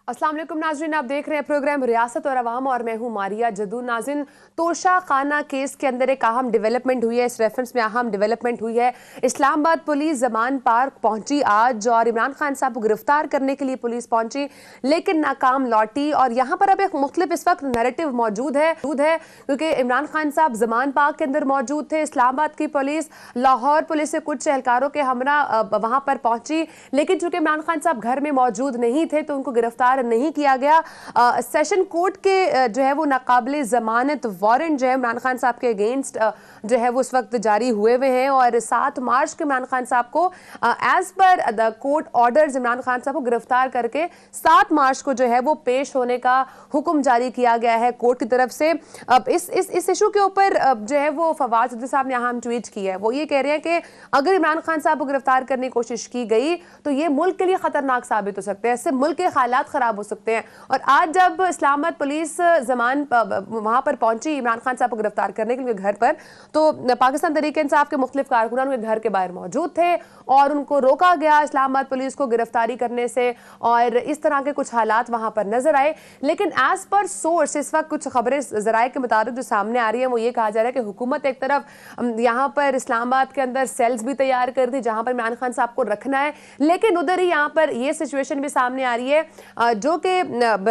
अस्सलाम वालेकुम नाज़रीन, आप देख रहे हैं प्रोग्राम रियासत और अवाम और मैं हूं मारिया जदू। नाज़रीन, तोशा खाना केस के अंदर एक अहम डेवलपमेंट हुई है। इस रेफरेंस में अहम डेवलपमेंट हुई है। इस्लामाबाद पुलिस जमान पार्क पहुंची आज और इमरान खान साहब को गिरफ्तार करने के लिए पुलिस पहुंची, लेकिन नाकाम लौटी। और यहाँ पर अब एक मुख्तलिफ इस वक्त नैरेटिव मौजूद है क्योंकि इमरान खान साहब जमान पार्क के अंदर मौजूद थे। इस्लामाबाद की पुलिस, लाहौर पुलिस से कुछ एहलकारों के हमरा वहां पर पहुंची, लेकिन चूंकि इमरान खान साहब घर में मौजूद नहीं थे तो उनको गिरफ्तार नहीं किया गया। सेशन कोर्ट के जो है वो नाकाबिले जमानत वारंट जो है इमरान खान साहब के अगेंस्ट जो है वो उस वक्त जारी हुए हुए हैं और 7 मार्च को इमरान खान साहब को as per the court orders Imran Khan साहब को गिरफ्तार करके 7 मार्च को जो है वो पेश होने का हुक्म जारी किया गया है कोर्ट की तरफ से। अब इस इशू के ऊपर जो है वो फवाद चौधरी साहब ने अहम ट्वीट किया है। वो ये कह रहे हैं कि अगर इमरान खान साहब को गिरफ्तार करने की कोशिश की गई तो ये मुल्क के लिए खतरनाक साबित हो सकते हैं, इससे मुल्क के हालात खराब हो सकते हैं। और आज जब इस्लामाबाद पुलिस जमान वहां पर पहुंची इमरान खान साहब को गिरफ्तार करने के लिए घर पर, तो पाकिस्तान तहरीक इंसाफ के मुख्तलिफ कारकुनान उनके घर के बाहर मौजूद थे और उनको रोका गया इस्लामाबाद पुलिस को गिरफ्तारी करने से, और इस तरह के कुछ हालात वहां पर नजर आए। लेकिन एज पर सोर्स इस वक्त कुछ खबरें जराए के मुताबिक जो सामने आ रही है वो ये कहा जा रहा है कि हुकूमत एक तरफ यहाँ पर इस्लामाबाद के अंदर सेल्स भी तैयार कर दी जहां पर इमरान खान साहब को रखना है, लेकिन उधर ही यहाँ पर ये सिचुएशन भी सामने आ रही है जो कि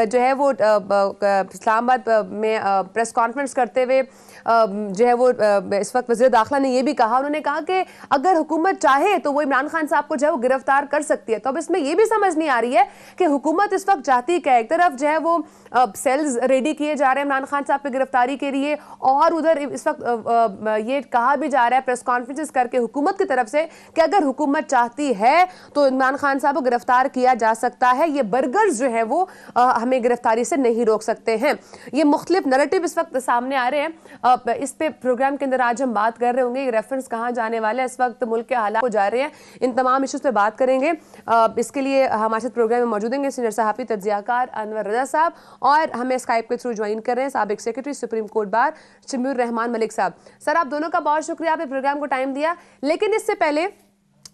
जो है वो इस्लामाबाद में प्रेस कॉन्फ्रेंस करते हुए जो है वो इस वक्त वज़ीर दाखिला ने ये भी कहा, उन्होंने कहा कि अगर हुकूमत चाहे तो वो इमरान खान साहब को जो है वो गिरफ्तार कर सकती है। तो अब इसमें ये भी समझ नहीं आ रही है कि हुकूमत इस वक्त चाहती क्या है। एक तरफ जो है वो सेल्स रेडी किए जा रहे हैं इमरान खान साहब की गिरफ्तारी के लिए, और उधर इस वक्त ये कहा भी जा रहा है प्रेस कॉन्फ्रेंसेस करके हुकूमत की तरफ से कि अगर हुकूमत चाहती है तो इमरान खान साहब को गिरफ्तार किया जा सकता है, ये बर्गर्स जो है वो हमें गिरफ्तारी से नहीं रोक सकते हैं। ये मुख्तलिफ नैरेटिव इस वक्त सामने आ रहे हैं। इस पे प्रोग्राम के अंदर आज हम बात कर रहे होंगे रेफरेंस कहाँ जाने वाला है, इस वक्त मुल्क के हालात हो जा रहे हैं, इन तमाम इश्यूज पे बात करेंगे। इसके लिए हमारे साथ प्रोग्राम में मौजूद हैं सीनियर सहाफ़ी तज्ज़ियाकार अनवर रज़ा साहब, और हमें स्काइप के थ्रू ज्वाइन कर रहे हैं साबिक secretary supreme court bar शमीउर Rahman Malik साहब। सर, आप दोनों का बहुत शुक्रिया, आपने प्रोग्राम को टाइम दिया। लेकिन इससे पहले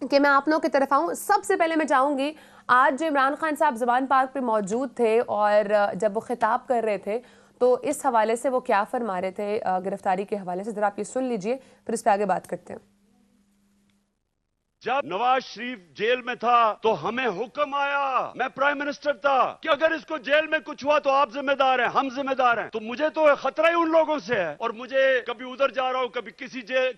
कि मैं आप लोगों की तरफ आऊँ, सबसे पहले मैं चाहूँगी आज जो इमरान खान साहब जमान पार्क पे मौजूद थे और जब वो खिताब कर रहे थे तो इस हवाले से वो क्या फरमा रहे थे गिरफ्तारी के हवाले से, जरा आप ये सुन लीजिए, फिर इस पर आगे बात करते हैं। जब नवाज शरीफ जेल में था तो हमें हुक्म आया, मैं प्राइम मिनिस्टर था, कि अगर इसको जेल में कुछ हुआ तो आप जिम्मेदार हैं, हम जिम्मेदार हैं। तो मुझे तो खतरा ही उन लोगों से है, और मुझे कभी उधर जा रहा हूं, कभी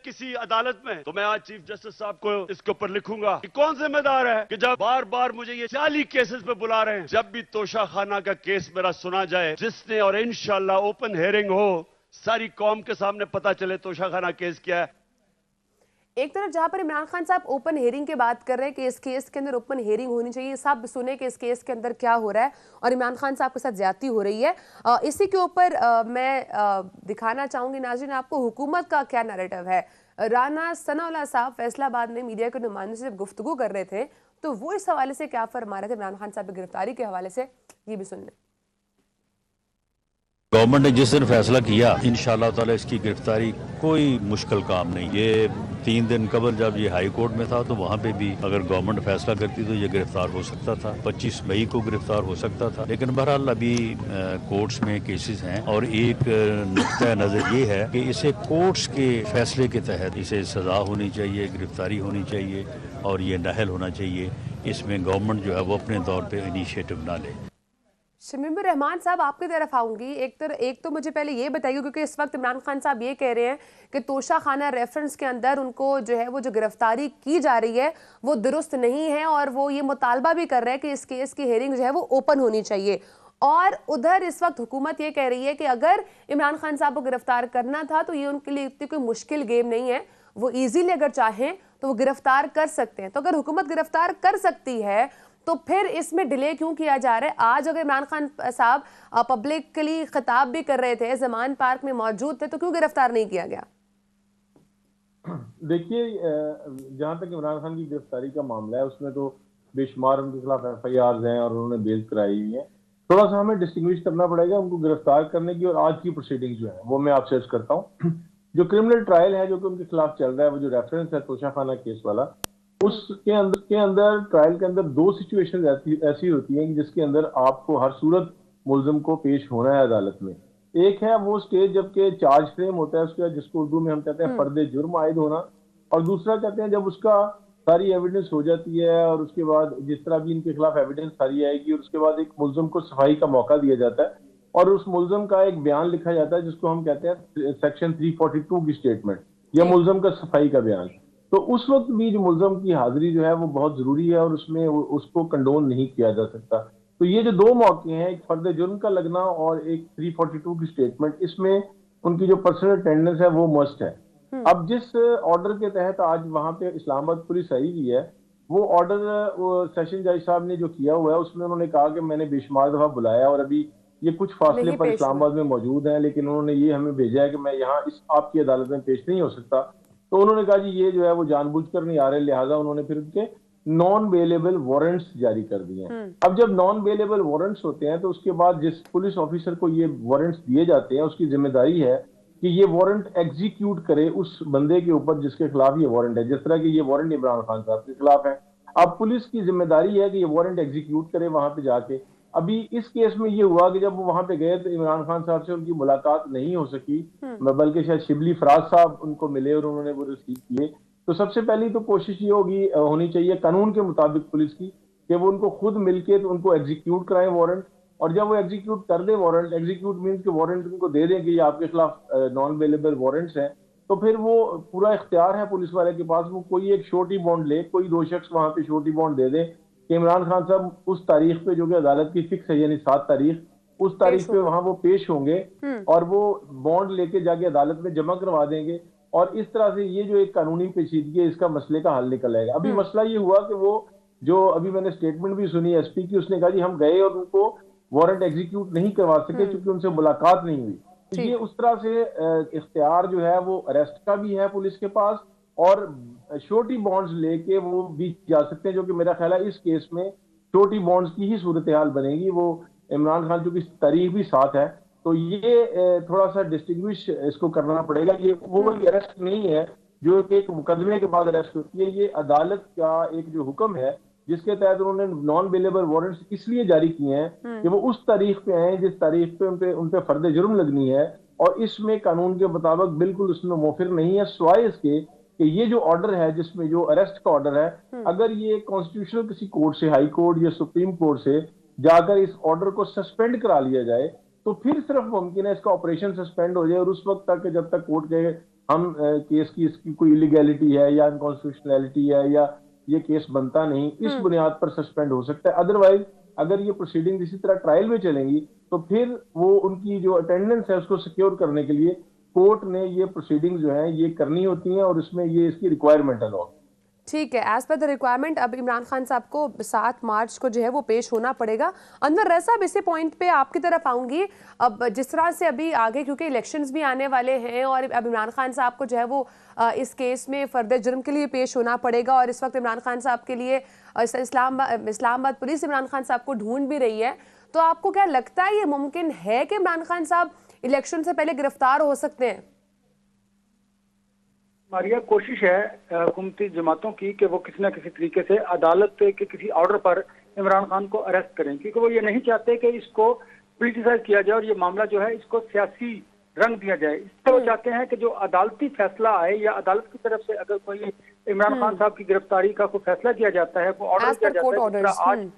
किसी अदालत में, तो मैं आज चीफ जस्टिस साहब को इसके ऊपर लिखूंगा कि कौन जिम्मेदार है कि जब बार बार मुझे ये 40 केसेस पे बुला रहे हैं। जब भी तोशा खाना का केस मेरा सुना जाए जिसने, और इंशाल्लाह ओपन हेयरिंग हो, सारी कौम के सामने पता चले तोशा खाना केस क्या है। एक तरफ जहां पर इमरान खान साहब ओपन हेयरिंग की बात कर रहे हैं कि इस केस के अंदर ओपन हेयरिंग होनी चाहिए, सब सुने कि इस केस के अंदर क्या हो रहा है और इमरान खान साहब के साथ ज्यादती हो रही है। इसी के ऊपर मैं दिखाना चाहूंगी नाज़रीन आपको हुकूमत का क्या नैरेटिव है। राना सनाउल्लाह साहब फैसलाबाद में मीडिया के नुमाइंदों से जब गुफ्तगू कर रहे थे तो वो इस हवाले से क्या फरमा रहे थे इमरान खान साहब की गिरफ्तारी के हवाले से, ये भी सुन लें। गवर्नमेंट ने जिस दिन फैसला किया इंशाअल्लाह ताला इसकी गिरफ्तारी कोई मुश्किल काम नहीं। ये 3 दिन कबल जब ये हाई कोर्ट में था तो वहाँ पे भी अगर गवर्नमेंट फैसला करती तो ये गिरफ्तार हो सकता था, 25 मई को गिरफ्तार हो सकता था। लेकिन बहरहाल अभी कोर्ट्स में केसेस हैं और एक नुक्ता नज़र ये है कि इसे कोर्ट्स के फैसले के तहत इसे सजा होनी चाहिए, गिरफ्तारी होनी चाहिए और ये नाअहल होना चाहिए। इसमें गवर्नमेंट जो है वो अपने तौर पर इनिशिएटिव ना ले। शमीउर रहमान साहब, आपकी तरफ आऊंगी। एक तो मुझे पहले ये बताइए, क्योंकि इस वक्त इमरान खान साहब ये कह रहे हैं कि तोशा खाना रेफरेंस के अंदर उनको जो है वो जो गिरफ्तारी की जा रही है वो दुरुस्त नहीं है, और वो ये मुतालबा भी कर रहे हैं कि इस केस की हेयरिंग जो है वो ओपन होनी चाहिए। और उधर इस वक्त हुकूमत ये कह रही है कि अगर इमरान खान साहब को गिरफ्तार करना था तो ये उनके लिए इतनी कोई मुश्किल गेम नहीं है, वो ईजीली अगर चाहें तो वो गिरफ्तार कर सकते हैं। तो अगर हुकूमत गिरफ्तार कर सकती है तो फिर इसमें डिले क्यों किया जा रहा है? आज अगर इमरान खान साहब पब्लिकली खिताब भी कर रहे थे, जमान पार्क में मौजूद थे, तो क्यों गिरफ्तार नहीं किया गया? देखिए, जहां तक इमरान खान की गिरफ्तारी का मामला है उसमें तो बेशुमार उनके खिलाफ FIRs हैं और उन्होंने बेल कराई हुई है। थोड़ा सा हमें डिस्टिंग्विश करना पड़ेगा उनको गिरफ्तार करने की और आज की प्रोसीडिंग जो है वो मैं आपसे अर्ज करता हूँ। जो क्रिमिनल ट्रायल है जो कि उनके खिलाफ चल रहा है, वो जो रेफरेंस है तोशा खाना केस वाला, उसके अंदर ट्रायल के अंदर दो सिचुएशन ऐसी होती हैं कि जिसके अंदर आपको हर सूरत मुल्जिम को पेश होना है अदालत में। एक है वो स्टेज जबकि चार्ज फ्रेम होता है उसका, जिसको उर्दू में हम कहते हैं फर्द जुर्म आयद होना, और दूसरा कहते हैं जब उसका सारी एविडेंस हो जाती है और उसके बाद जिस तरह भी इनके खिलाफ एविडेंस सारी आएगी और उसके बाद एक मुल्जिम को सफाई का मौका दिया जाता है और उस मुल्जिम का एक बयान लिखा जाता है जिसको हम कहते हैं सेक्शन 342 की स्टेटमेंट या मुल्जिम का सफाई का बयान। तो उस वक्त भी जो मुल्जिम की हाजिरी जो है वो बहुत जरूरी है और उसमें उसको कंडोन नहीं किया जा सकता। तो ये जो दो मौके हैं, एक फर्द जुर्म का लगना और एक 342 की स्टेटमेंट, इसमें उनकी जो पर्सनल अटेंडेंस है वो मस्ट है। अब जिस ऑर्डर के तहत आज वहां पे इस्लामाबाद पुलिस आई हुई है, वो ऑर्डर सेशन जज साहब ने जो किया हुआ है उसमें उन्होंने कहा कि मैंने बेशुमार दफा बुलाया और अभी ये कुछ फासले नहीं पर पेश इस्लामाबाद में मौजूद हैं, लेकिन उन्होंने ये हमें भेजा है कि मैं यहाँ इस आपकी अदालत में पेश नहीं हो सकता। तो उन्होंने कहा जी ये जो है वो जानबूझकर नहीं आ रहे, लिहाजा उन्होंने फिर उनके नॉन बेलेबल वारंट्स जारी कर दिए हैं। अब जब नॉन बेलेबल वारंट्स होते हैं तो उसके बाद जिस पुलिस ऑफिसर को ये वारंट्स दिए जाते हैं उसकी जिम्मेदारी है कि ये वारंट एग्जीक्यूट करे उस बंदे के ऊपर जिसके खिलाफ ये वारंट है। जिस तरह की ये वारंट इमरान खान साहब के खिलाफ है, अब पुलिस की जिम्मेदारी है कि ये वारंट एग्जीक्यूट करे वहां पे जाके। अभी इस केस में ये हुआ कि जब वो वहां पे गए तो इमरान खान साहब से उनकी मुलाकात नहीं हो सकी, बल्कि शायद शिबली फराज साहब उनको मिले और उन्होंने वो रिसीव किए। तो सबसे पहली तो कोशिश ये होनी चाहिए कानून के मुताबिक पुलिस की कि वो उनको खुद मिलके तो उनको एग्जीक्यूट कराएं वारंट, और जब वो एग्जीक्यूट कर दे वारंट, एग्जीक्यूट मीन्स के वारंट उनको दे दें कि ये आपके खिलाफ नॉन अवेलेबल वारंट्स हैं, तो फिर वो पूरा इख्तियार है पुलिस वाले के पास, वो कोई एक शोर्टी बॉन्ड ले, कोई दो शख्स वहां पे शोर्टी बॉन्ड दे दे कि इमरान खान साहब उस तारीख पे जो कि अदालत की फिक्स है यानी 7 तारीख, उस तारीख पे वहां वो पेश होंगे और वो बॉन्ड लेके जाके अदालत में जमा करवा देंगे और इस तरह से ये जो एक कानूनी पेचीदगी है इसका मसले का हल निकल आएगा। अभी मसला ये हुआ कि वो जो अभी मैंने स्टेटमेंट भी सुनी एसपी की, उसने कहा जी हम गए और उनको वारंट एग्जीक्यूट नहीं करवा सके क्योंकि उनसे मुलाकात नहीं हुई। तो ये उस तरह से इख्तियार जो है वो अरेस्ट का भी है पुलिस के पास और छोटी बॉन्ड्स लेके वो भी जा सकते हैं, जो कि मेरा ख्याल है इस केस में छोटी बॉन्ड्स की ही सूरत हाल बनेगी। वो इमरान खान चूंकि तारीख भी साथ है तो ये थोड़ा सा डिस्टिंग्विश इसको करना पड़ेगा। ये वो कोई अरेस्ट नहीं है जो कि एक मुकदमे के बाद अरेस्ट होती है, ये अदालत का एक जो हुक्म है जिसके तहत उन्होंने नॉन बेलेबल वारंट्स इसलिए जारी किए हैं कि वो उस तारीख पे आए जिस तारीख पे उन पे फर्द जुर्म लगनी है, और इसमें कानून के मुताबिक बिल्कुल उसमें मुफिर नहीं है, सिवाय इसके कि ये जो ऑर्डर है जिसमें जो अरेस्ट का ऑर्डर है, अगर ये कॉन्स्टिट्यूशनल किसी कोर्ट से, हाई कोर्ट या सुप्रीम कोर्ट से जाकर इस ऑर्डर को सस्पेंड करा लिया जाए तो फिर सिर्फ मुमकिन है इसका ऑपरेशन सस्पेंड हो जाए और उस वक्त तक जब तक कोर्ट के हम केस की इसकी कोई इलीगैलिटी है या अनकॉन्स्टिट्यूशनैलिटी है या ये केस बनता नहीं, इस बुनियाद पर सस्पेंड हो सकता है। अदरवाइज अगर ये प्रोसीडिंग इसी तरह ट्रायल में चलेंगी तो फिर वो उनकी जो अटेंडेंस है उसको सिक्योर करने के लिए कोर्ट ने ये प्रोसीडिंग जो है ये करनी होती हैं और उसमें ये इसकी रिक्वायरमेंट है लॉ। ठीक है, एज पर द रिक्वायरमेंट अब इमरान खान साहब को 7 मार्च को जो है वो पेश होना पड़ेगा। अनवर रज़ा साहब इसी पॉइंट पे आपकी तरफ आऊंगी। अब जिस तरह से अभी आगे क्योंकि इलेक्शंस भी आने वाले हैं और अब इमरान खान साहब को जो है वो इस केस में फर्द जुर्म के लिए पेश होना पड़ेगा और इस वक्त इमरान खान साहब के लिए इस्लामाबाद पुलिस इमरान खान साहब को ढूंढ भी रही है, तो आपको क्या लगता है ये मुमकिन है कि इमरान खान साहब इलेक्शन से पहले गिरफ्तार हो सकते हैं? मारिया, कोशिश है हुकूमती जमातों की कि वो किसी न किसी तरीके से अदालत के किसी ऑर्डर पर इमरान खान को अरेस्ट करें, क्योंकि वो ये नहीं चाहते कि इसको पॉलिटिसाइज किया जाए और ये मामला जो है इसको सियासी रंग दिया जाए। इससे वो चाहते हैं कि जो अदालती फैसला आए या अदालत की तरफ से अगर कोई इमरान खान साहब की गिरफ्तारी का कोई फैसला किया जाता है, कोई ऑर्डर किया जाता है, आज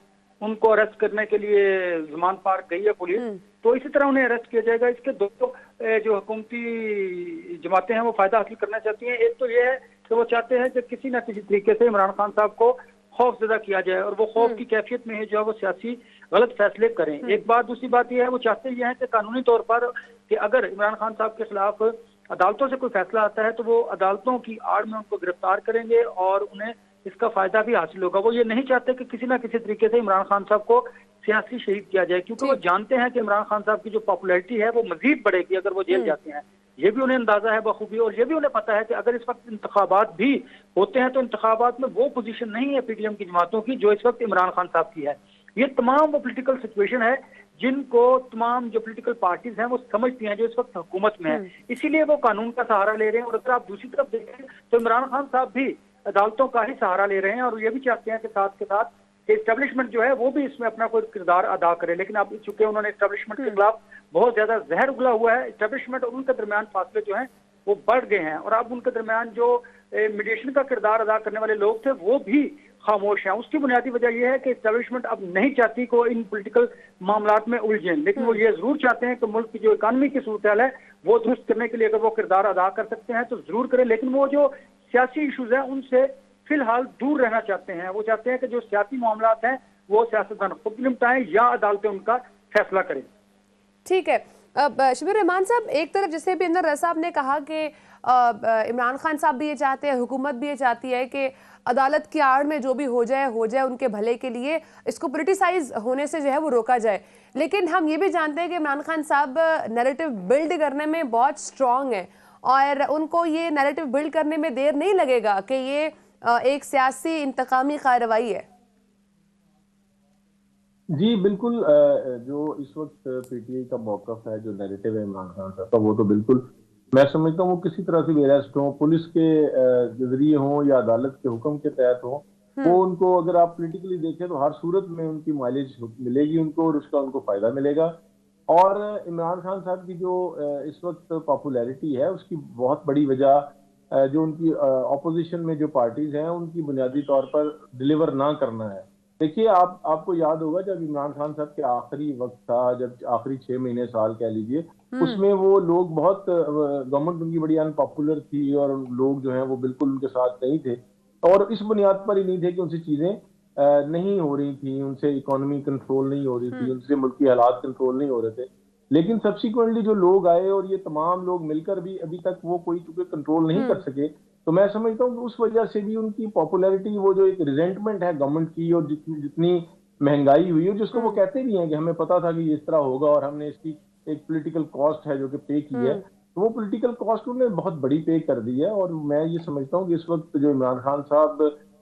उनको अरेस्ट करने के लिए ज़मान पार्क गई है पुलिस, तो इसी तरह उन्हें अरेस्ट किया जाएगा। इसके दो जो हुकूमती जमातें हैं वो फायदा हासिल करना चाहती हैं। एक तो ये है कि वो चाहते हैं कि किसी न किसी तरीके से इमरान खान साहब को खौफजदा किया जाए और वो खौफ की कैफियत में है जो है वो सियासी गलत फैसले करें। एक बात, दूसरी बात यह है वो चाहते ये हैं कि कानूनी तौर पर कि अगर इमरान खान साहब के खिलाफ अदालतों से कोई फैसला आता है तो वो अदालतों की आड़ में उनको गिरफ्तार करेंगे और उन्हें इसका फायदा भी हासिल होगा। वो ये नहीं चाहते कि किसी ना किसी तरीके से इमरान खान साहब को सियासी शहीद किया जाए, क्योंकि वो जानते हैं कि इमरान खान साहब की जो पॉपुलैरिटी है वो मजीद बढ़ेगी अगर वो जेल जाते हैं। ये भी उन्हें अंदाजा है बखूबी, और ये भी उन्हें पता है कि अगर इस वक्त इंतखाबात भी होते हैं तो इंतखाबात में वो पोजीशन नहीं है पीटीएम की जमातों की जो इस वक्त इमरान खान साहब की है। ये तमाम वो पोलिटिकल सिचुएशन है जिनको तमाम जो पोलिटिकल पार्टीज हैं वो समझती हैं जो इस वक्त हुकूमत में है, इसीलिए वो कानून का सहारा ले रहे हैं। और अगर आप दूसरी तरफ देखें तो इमरान खान साहब भी अदालतों का ही सहारा ले रहे हैं और ये भी चाहते हैं कि साथ के साथ एस्टेब्लिशमेंट जो है वो भी इसमें अपना कोई किरदार अदा करे। लेकिन अब चूंकि उन्होंने एस्टेब्लिशमेंट के खिलाफ बहुत ज्यादा जहर उगला हुआ है, एस्टेब्लिशमेंट और उनके दरमियान फासले जो हैं वो बढ़ गए हैं और अब उनके दरमियान जो मीडिएशन का किरदार अदा करने वाले लोग थे वो भी खामोश हैं। उसकी बुनियादी वजह यह है कि एस्टेब्लिशमेंट अब नहीं चाहती कि वो इन पॉलिटिकल मामलात में उलझें, लेकिन वो ये जरूर चाहते हैं कि मुल्क की जो इकानमी की सूरत हाल है वो दुरुस्त करने के लिए अगर वो किरदार अदा कर सकते हैं तो जरूर करें। लेकिन वो जो सियासी इशूज हैं उनसे फिलहाल दूर रहना चाहते हैं। वो चाहते हैं कि जो सियासी मामलात हैं वो सियासतदान खुद निपटाएं या अदालतें उनका फैसला करें। ठीक है। अब शबीर रहमान साहब, एक तरफ जैसे भी अंदर साहब ने कहा कि इमरान खान साहब भी ये चाहते हैं, हुकूमत भी ये चाहती है कि अदालत की आड़ में जो भी हो जाए उनके भले के लिए, इसको पोलिटिसाइज होने से जो है वो रोका जाए। लेकिन हम ये भी जानते हैं कि इमरान खान साहब नैरेटिव बिल्ड करने में बहुत स्ट्रांग है और उनको ये नैरेटिव बिल्ड करने में देर नहीं लगेगा कि ये एक सियासी इंतकामी कार्रवाई है। जी बिल्कुल, जो इस वक्त पीटीआई का मौकफ है, जो नैरेटिव है इमरान खान साहब का, वो तो बिल्कुल मैं समझता हूँ वो किसी तरह से भी अरेस्ट हो, पुलिस के जरिए हो या अदालत के हुक्म के तहत हो, वो उनको अगर आप पॉलिटिकली देखें तो हर सूरत में उनकी माइलेज मिलेगी उनको और उसका उनको फायदा मिलेगा। और इमरान खान साहब की जो इस वक्त पॉपुलैरिटी है उसकी बहुत बड़ी वजह जो उनकी ऑपोजिशन में जो पार्टीज हैं उनकी बुनियादी तौर पर डिलीवर ना करना है। देखिए, आपको याद होगा जब इमरान खान साहब के आखिरी वक्त था, जब आखिरी 6 महीने साल कह लीजिए, उसमें वो लोग बहुत, गवर्नमेंट उनकी बड़ी अनपॉपुलर थी और लोग जो हैं वो बिल्कुल उनके साथ नहीं थे और इस बुनियाद पर ही नहीं थे कि उनसे चीजें नहीं हो रही थी, उनसे इकोनॉमी कंट्रोल नहीं हो रही थी, उनसे मुल्की हालात कंट्रोल नहीं हो रहे थे। लेकिन सब्सिक्वेंटली जो लोग आए और ये तमाम लोग मिलकर भी अभी तक वो कोई चूंकि कंट्रोल नहीं कर सके, तो मैं समझता हूँ कि उस वजह से भी उनकी पॉपुलैरिटी, वो जो एक रिजेंटमेंट है गवर्नमेंट की और जितनी महंगाई हुई है, जिसको वो कहते भी हैं कि हमें पता था कि इस तरह होगा और हमने इसकी एक पॉलिटिकल कॉस्ट है जो कि पे की है, तो वो पॉलिटिकल कॉस्ट उन्होंने बहुत बड़ी पे कर दी है। और मैं ये समझता हूँ कि इस वक्त जो इमरान खान साहब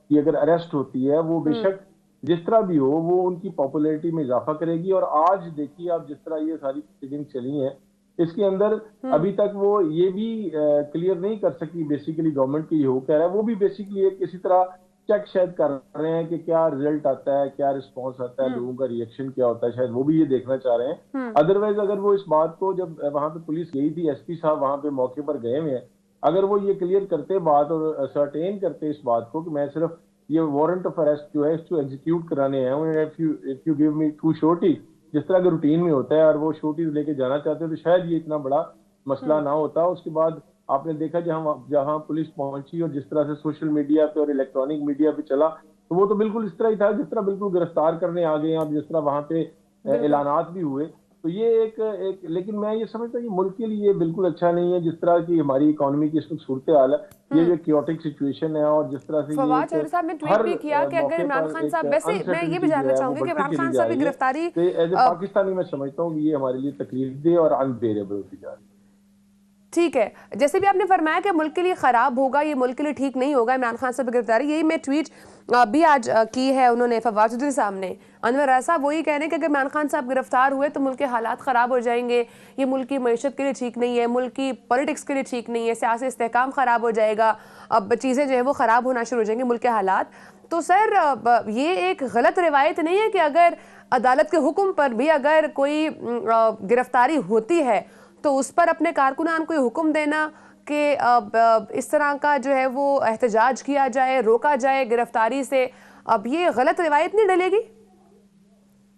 की अगर अरेस्ट होती है, वो बेशक जिस तरह भी हो वो उनकी पॉपुलैरिटी में इजाफा करेगी। और आज देखिए आप, जिस तरह ये सारी प्रोसीडिंग चली हैं, इसके अंदर अभी तक वो ये भी क्लियर नहीं कर सकी बेसिकली गवर्नमेंट की हो कह रहा है, वो भी बेसिकली किसी तरह चेक शायद कर रहे हैं कि क्या रिजल्ट आता है, क्या रिस्पांस आता है, लोगों का रिएक्शन क्या होता है, शायद वो भी ये देखना चाह रहे हैं। अदरवाइज अगर वो इस बात को, जब वहां पे पुलिस गई थी, एसपी साहब वहां पे मौके पर गए हुए हैं, अगर वो ये क्लियर करते बात और सर्टेन करते इस बात को कि मैं सिर्फ ये वारंट ऑफ अरेस्ट जो है इसको एग्जीक्यूट कराने हैं, इफ यू गिव मी 2 शोटी, जिस तरह के रूटीन में होता है, और वो शोटीज लेके जाना चाहते हैं, तो शायद ये इतना बड़ा मसला ना होता। उसके बाद आपने देखा जहां पुलिस पहुंची और जिस तरह से सोशल मीडिया पे और इलेक्ट्रॉनिक मीडिया पे चला, तो वो तो बिल्कुल इस तरह ही था जिस तरह बिल्कुल गिरफ्तार करने आ गए हैं, जिस तरह वहां पे ऐलानात भी हुए। तो ये एक लेकिन मैं ये समझता हूँ कि मुल्क के लिए बिल्कुल अच्छा नहीं है जिस तरह की हमारी इकोनॉमी की इस वक्त सूरत हाल है, ये जो क्योटिक सिचुएशन है और जिस तरह से फवाद चौधरी साहब ने ट्वीट भी किया कि अगर इमरान खान साहब, वैसे मैं ये भी जानना चाहूंगी कि इमरान खान साहब की गिरफ्तारी एज ए पाकिस्तानी मैं समझता हूँ कि ये हमारे लिए तकलीफदेह और अनबेरेबल होती जा रही है। ठीक है, जैसे भी आपने फरमाया कि मुल्क के लिए खराब होगा, ये मुल्क के लिए ठीक नहीं होगा इमरान खान साहब की गिरफ्तारी, यही मैं ट्वीट भी आज की है उन्होंने, फवाद चौधरी साहब ने। अनवर राजा वही कह रहे हैं कि अगर इमरान खान साहब गिरफ्तार हुए तो मुल्क के हालात ख़राब हो जाएंगे, ये मुल्क की मईशत के लिए ठीक नहीं है, मुल्क की पॉलिटिक्स के लिए ठीक नहीं है, सियासी इस्तेहकाम ख़राब हो जाएगा, अब चीज़ें जो है वो ख़राब होना शुरू हो जाएंगी, मुल्क के हालात। तो सर ये एक गलत रिवायत नहीं है कि अगर अदालत के हुक्म पर भी अगर कोई गिरफ्तारी होती है तो उस पर अपने कारकुनान को हुक्म देना कि इस तरह का जो है वो एहतजाज किया जाए, रोका जाए गिरफ्तारी से, अब ये गलत रिवायत नहीं डलेगी?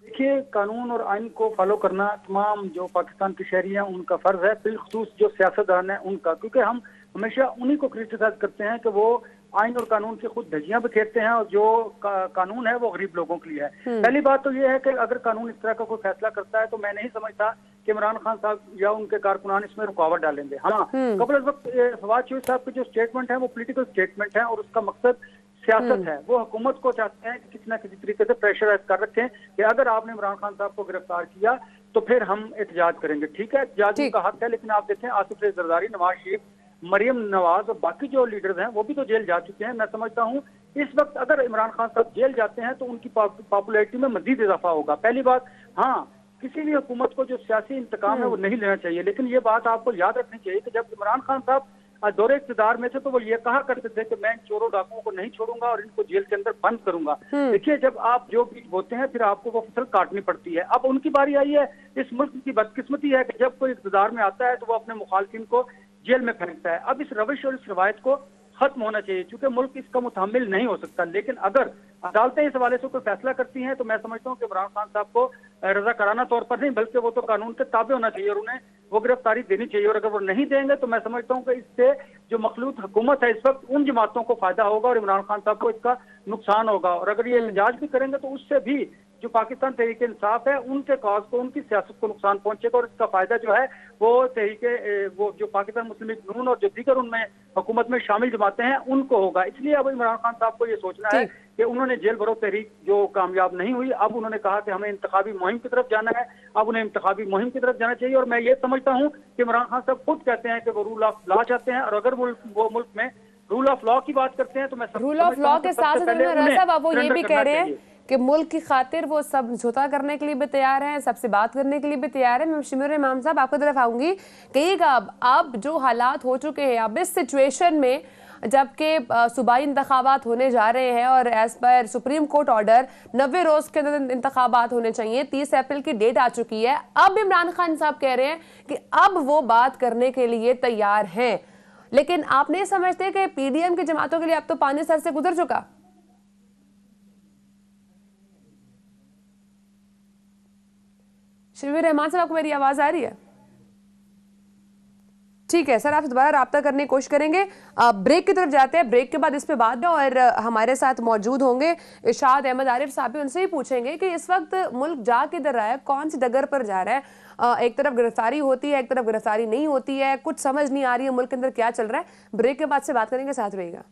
देखिए, कानून और आइन को फॉलो करना तमाम जो पाकिस्तान के शहरी हैं उनका फर्ज है, बिलखुसूस जो सियासतदान है उनका, क्योंकि हम हमेशा उन्हीं को क्रिटिसाइज करते हैं कि वो आइन और कानून की खुद धज्जियां बिखेरते हैं और जो कानून है वो गरीब लोगों के लिए है। पहली बात तो ये है कि अगर कानून इस तरह का कोई फैसला करता है तो मैं नहीं समझता कि इमरान खान साहब या उनके कारकुनान इसमें रुकावट डालेंगे। हाँ, कबल वक्त फवाद चौधरी साहब के जो स्टेटमेंट है वो पॉलिटिकल स्टेटमेंट है और उसका मकसद सियासत है। वो हुकूमत को चाहते हैं कि किसी न किसी तरीके से प्रेशराइज कर रखें कि अगर आपने इमरान खान साहब को गिरफ्तार किया तो फिर हम एहतजाज करेंगे। ठीक है, एहतजाज का हक है, लेकिन आप देखें आसिफ जरदारी, नवाज शरीफ, मरियम नवाज और बाकी जो लीडर्स हैं वो भी तो जेल जा चुके हैं। मैं समझता हूँ इस वक्त अगर इमरान खान साहब जेल जाते हैं तो उनकी पॉपुलैरिटी में मजीद इजाफा होगा। पहली बात, हाँ, किसी भी हुकूमत को जो सियासी इंतकाम है वो नहीं लेना चाहिए, लेकिन ये बात आपको याद रखनी चाहिए कि जब इमरान खान साहब दौरे इक़्तिदार में थे तो वो ये कहा करते थे कि मैं इन चोरों डाकुओं को नहीं छोड़ूंगा और इनको जेल के अंदर बंद करूंगा। देखिए, जब आप जो बीज बोते हैं फिर आपको वो फसल काटनी पड़ती है। अब उनकी बारी आई है। इस मुल्क की बदकिस्मती है कि जब कोई इक़्तिदार में आता है तो वो अपने मुखालिफिन को जेल में फेंकता है। अब इस रविश और इस रवायत को खत्म होना चाहिए, क्योंकि मुल्क इसका मुतहम्मिल नहीं हो सकता। लेकिन अगर अदालतें इस हवाले से कोई फैसला करती हैं तो मैं समझता हूँ कि इमरान खान साहब को रज़ाकाराना तौर पर नहीं बल्कि वो तो कानून के ताबे होना चाहिए और उन्हें वो गिरफ्तारी देनी चाहिए। और अगर वो नहीं देंगे तो मैं समझता हूँ कि इससे जो मखलूत हुकूमत है इस वक्त, उन जमातों को फायदा होगा और इमरान खान साहब को इसका नुकसान होगा। और अगर ये एहतजाज भी करेंगे तो उससे भी जो पाकिस्तान तहरीक इंसाफ है उनके कॉज को, उनकी सियासत को नुकसान पहुंचेगा और इसका फायदा जो है वो तहरीके वो जो पाकिस्तान मुस्लिम लीग नून और जो दीगर उनमें हुकूमत में शामिल जमातें हैं उनको होगा। इसलिए अब इमरान खान साहब को ये सोचना है कि उन्होंने जेल भरो तहरीक जो कामयाब नहीं हुई, अब उन्होंने कहा कि हमें इंतखाबी मुहिम की तरफ जाना है। अब उन्हें इंतखाबी मुहिम की तरफ जाना चाहिए। और मैं ये समझता हूँ कि इमरान खान साहब खुद कहते हैं कि वो रूल ऑफ लॉ चाहते हैं और अगर वो मुल्क में रूल ऑफ लॉ की बात करते हैं तो मैं रूल ऑफ लॉ के साथ साथ अब वो ये भी कह रहे हैं कि मुल्क की खातिर वो सब समझौता करने के लिए भी तैयार हैं, सबसे बात करने के लिए भी तैयार है। मैं शमीर इमाम साहब आपकी तरफ आऊंगी, कहिएगा अब जो हालात हो चुके हैं, अब इस सिचुएशन में जबकि सूबाई इंतखाबात होने जा रहे हैं और as per supreme court order 90 रोज के अंदर इंतखाबात होने चाहिए, 30 अप्रैल की डेट आ चुकी है। अब इमरान खान साहब कह रहे हैं कि अब वो बात करने के लिए तैयार हैं, लेकिन आप नहीं समझते कि पीडीएम की जमातों के लिए अब तो पानी सर से गुजर चुका? शमीर रहमान साहब, आपको मेरी आवाज आ रही है? ठीक है सर, आपसे दोबारा राब्ता करने की कोशिश करेंगे। ब्रेक की तरफ जाते हैं, ब्रेक के बाद इस पे बात है और हमारे साथ मौजूद होंगे इरशाद अहमद आरिफ साहब भी, उनसे ही पूछेंगे कि इस वक्त मुल्क जा किधर रहा है, कौन सी डगर पर जा रहा है। एक तरफ गिरफ्तारी होती है, एक तरफ गिरफ्तारी नहीं होती है, कुछ समझ नहीं आ रही है मुल्क के अंदर क्या चल रहा है। ब्रेक के बाद से बात करेंगे, साथ रहिएगा।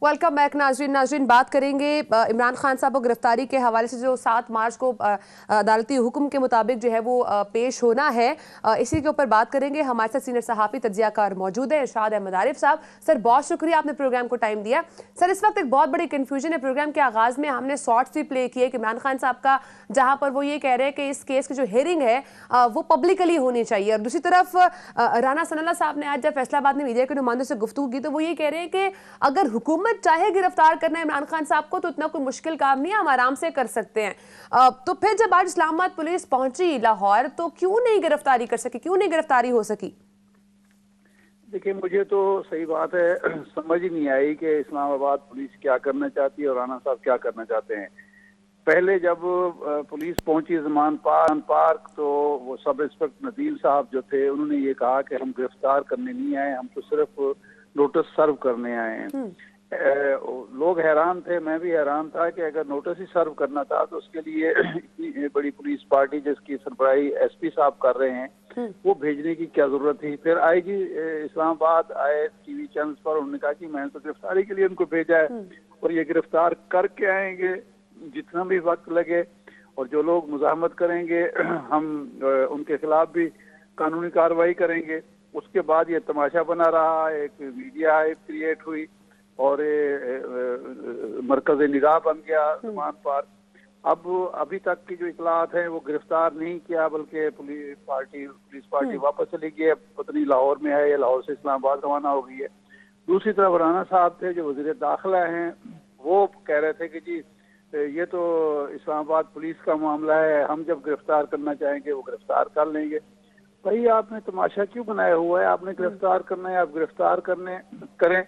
वेलकम बैक नाजरीन, बात करेंगे इमरान खान साहब को गिरफ्तारी के हवाले से जो 7 मार्च को अदालती हुक्म के मुताबिक जो है वो पेश होना है, इसी के ऊपर बात करेंगे। हमारे साथ सीनियर सहाफ़ी तज्ज़ियाकार मौजूद है इरशाद अहमद आरिफ साहब। सर बहुत शुक्रिया, आपने प्रोग्राम को टाइम दिया। सर इस वक्त एक बहुत बड़ी कन्फ्यूजन है। प्रोग्राम के आगाज़ में हमने शॉर्ट्स भी प्ले किए कि इमरान खान साहब का, जहाँ पर वो ये कह रहे हैं कि इस केस की जो हेयरिंग है वो पब्लिकली होनी चाहिए, और दूसरी तरफ राना सनाल्लाह साहब ने आज जब फैसलाबाद में मीडिया के नुमाइंदों से गुफ्तगू की तो वो ये कह रहे हैं कि अगर हुकूमत चाहे गिरफ्तार करना है इमरान खान साहब को तो इतना कोई मुश्किल काम नहीं है, हम आराम से कर सकते हैं। तो फिर जब आज इस्लामाबाद पुलिस पहुंची लाहौर तो क्यों नहीं गिरफ्तारी कर सकी, क्यों नहीं गिरफ्तारी हो सकी? देखिए, मुझे तो सही बात है समझ ही नहीं आई कि इस्लामाबाद पुलिस क्या करना चाहती है और राना साहब क्या करना चाहते हैं। पहले जब पुलिस पहुंची ज़मान पार्क तो वो सब इंस्पेक्टर नदील साहब जो थे उन्होंने ये कहा कि हम गिरफ्तार करने नहीं आए, हम तो सिर्फ नोटिस सर्व करने आए हैं। लोग हैरान थे, मैं भी हैरान था कि अगर नोटिस ही सर्व करना था तो उसके लिए इतनी बड़ी पुलिस पार्टी जिसकी सरबराही एसपी साहब कर रहे हैं वो भेजने की क्या जरूरत थी। फिर आईजी इस्लामाबाद आए टीवी चैनल्स पर, उन्होंने कहा कि मैंने तो गिरफ्तारी के लिए उनको भेजा है और ये गिरफ्तार करके आएंगे जितना भी वक्त लगे, और जो लोग मुजाहमत करेंगे हम उनके खिलाफ भी कानूनी कार्रवाई करेंगे। उसके बाद ये तमाशा बना रहा, एक मीडिया हाइप क्रिएट हुई और मरकज निगाह बन गया ज़मान पार्क। अब अभी तक की जो इतलात है वो गिरफ्तार नहीं किया बल्कि पुलिस पार्टी वापस चली गई है, पता नहीं लाहौर में है या लाहौर से इस्लामाबाद रवाना हो गई है। दूसरी तरफ राना साहब थे जो वज़ीर दाखिला हैं, वो कह रहे थे कि जी ये तो इस्लामाबाद पुलिस का मामला है, हम जब गिरफ्तार करना चाहेंगे वो गिरफ्तार कर लेंगे। भाई आपने तमाशा क्यों बनाया हुआ है? आपने गिरफ्तार करना है, आप गिरफ्तार करें।